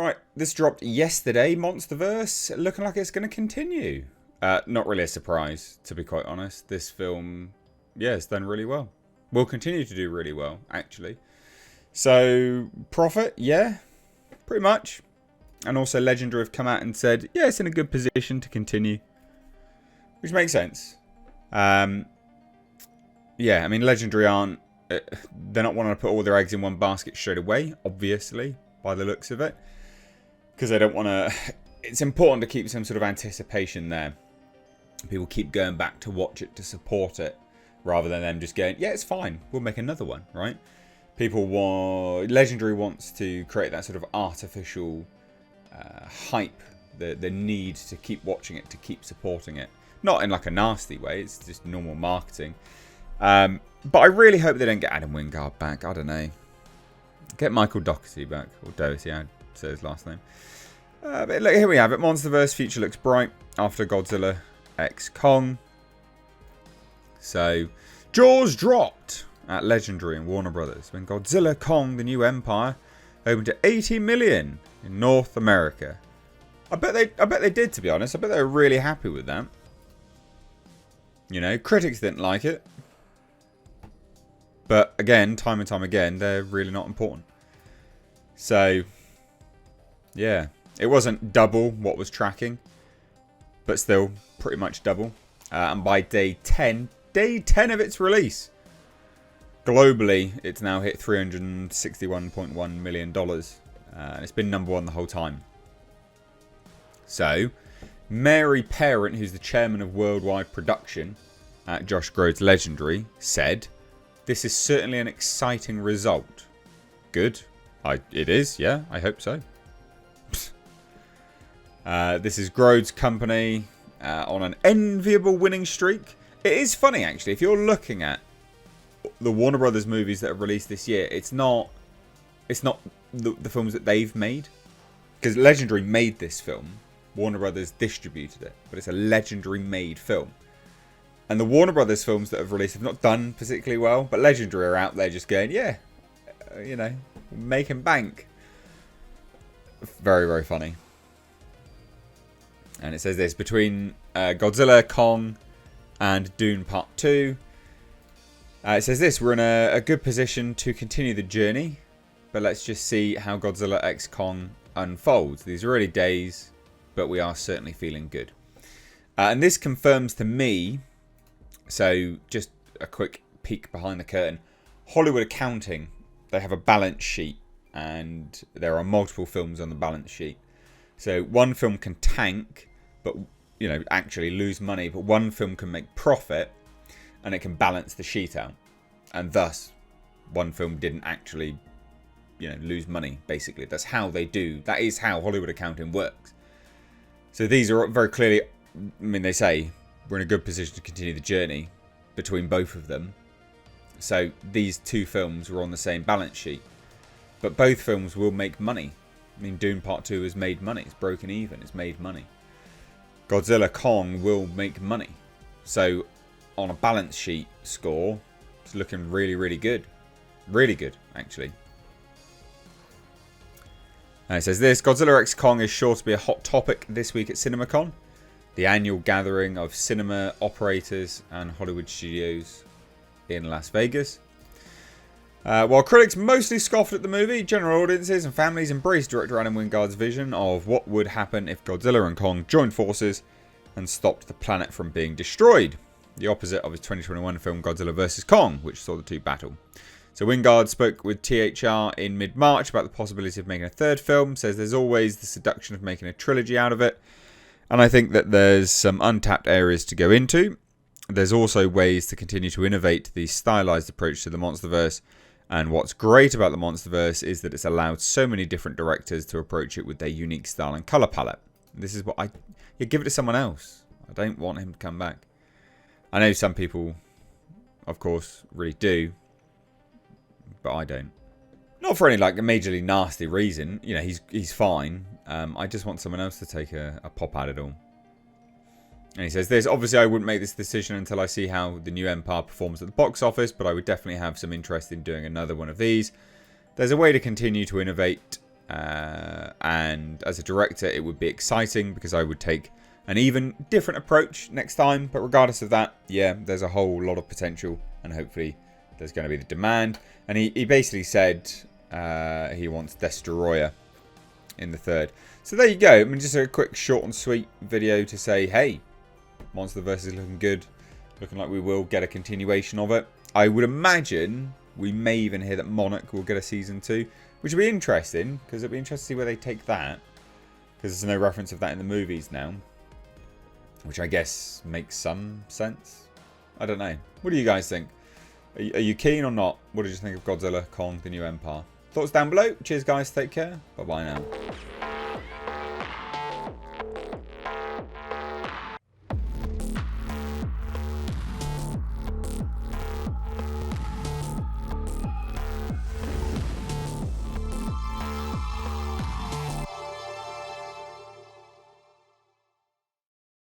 Right, this dropped yesterday. Monsterverse, looking like it's going to continue. Not really a surprise, to be quite honest. This film, yeah, it's done really well. Will continue to do really well, actually. So, profit, yeah, pretty much. And also Legendary have come out and said, yeah, it's in a good position to continue. Which makes sense. Yeah, I mean, Legendary aren't... they're not wanting to put all their eggs in one basket straight away, obviously, by the looks of it. Because they don't want to... It's important to keep some sort of anticipation there. People keep going back to watch it, to support it, rather than them just going, yeah, it's fine, we'll make another one, right? People want... Legendary wants to create that sort of artificial hype, the need to keep watching it, to keep supporting it. Not in like a nasty way, it's just normal marketing. But I really hope they don't get Adam Wingard back, I don't know. Get Michael Dougherty back, or Doherty, I'd say his last name. But look, here we have it. Monsterverse future looks bright after Godzilla x Kong. So, jaws dropped at Legendary and Warner Brothers when Godzilla Kong: The New Empire opened to 80 million in North America. I bet they did, to be honest. I bet they were really happy with that. You know, critics didn't like it. But again, time and time again, they're really not important. So, yeah. It wasn't double what was tracking, but still pretty much double. And by day 10 of its release, globally, it's now hit $361.1 million. And it's been number one the whole time. So, Mary Parent, who's the chairman of worldwide production at Josh Grode's Legendary, said, "This is certainly an exciting result." Good. It is, yeah, I hope so. This is Grode's company on an enviable winning streak. It is funny, actually, if you're looking at the Warner Brothers movies that have released this year, it's not the films that they've made. Because Legendary made this film. Warner Brothers distributed it. But it's a Legendary made film. And the Warner Brothers films that have released have not done particularly well. But Legendary are out there just going, yeah, you know, making bank. Very, very funny. And it says this, between Godzilla, Kong, and Dune Part 2. It says this, we're in a good position to continue the journey. But let's just see how Godzilla x Kong unfolds. These are early days, but we are certainly feeling good. And this confirms to me, so just a quick peek behind the curtain. Hollywood Accounting, they have a balance sheet. And there are multiple films on the balance sheet. So one film can tank, but, you know, actually lose money. But one film can make profit, and it can balance the sheet out. And thus, one film didn't actually, you know, lose money, basically. That's how they do. That is how Hollywood Accounting works. So these are very clearly, I mean, they say we're in a good position to continue the journey between both of them. So these two films were on the same balance sheet. But both films will make money. I mean, Dune Part 2 has made money. It's broken even. It's made money. Godzilla Kong will make money. So, on a balance sheet score, it's looking really, really good. Really good, actually. And it says this, Godzilla x Kong is sure to be a hot topic this week at CinemaCon, the annual gathering of cinema operators and Hollywood studios in Las Vegas. While critics mostly scoffed at the movie, general audiences and families embraced director Adam Wingard's vision of what would happen if Godzilla and Kong joined forces and stopped the planet from being destroyed. The opposite of his 2021 film Godzilla vs. Kong, which saw the two battle. So Wingard spoke with THR in mid-March about the possibility of making a third film, says there's always the seduction of making a trilogy out of it, and I think that there's some untapped areas to go into. There's also ways to continue to innovate the stylized approach to the Monsterverse. And what's great about the Monsterverse is that it's allowed so many different directors to approach it with their unique style and colour palette. This is what you give it to someone else. I don't want him to come back. I know some people, of course, really do. But I don't. Not for any like a majorly nasty reason. You know, he's fine. I just want someone else to take a pop at it all. And he says this, obviously I wouldn't make this decision until I see how the new Empire performs at the box office, but I would definitely have some interest in doing another one of these. There's a way to continue to innovate And as a director, it would be exciting because I would take an even different approach next time. But regardless of that, yeah, there's a whole lot of potential, and hopefully there's going to be the demand. And he basically said he wants Destroyer in the third. So there you go. I mean, just a quick short and sweet video to say, hey, Monsterverse is looking good. Looking like we will get a continuation of it. I would imagine we may even hear that Monarch will get a season 2. Which would be interesting, because it'd be interesting to see where they take that. Because there's no reference of that in the movies now. Which I guess makes some sense. I don't know. What do you guys think? Are you keen or not? What did you think of Godzilla, Kong, The New Empire? Thoughts down below. Cheers guys, take care. Bye bye now.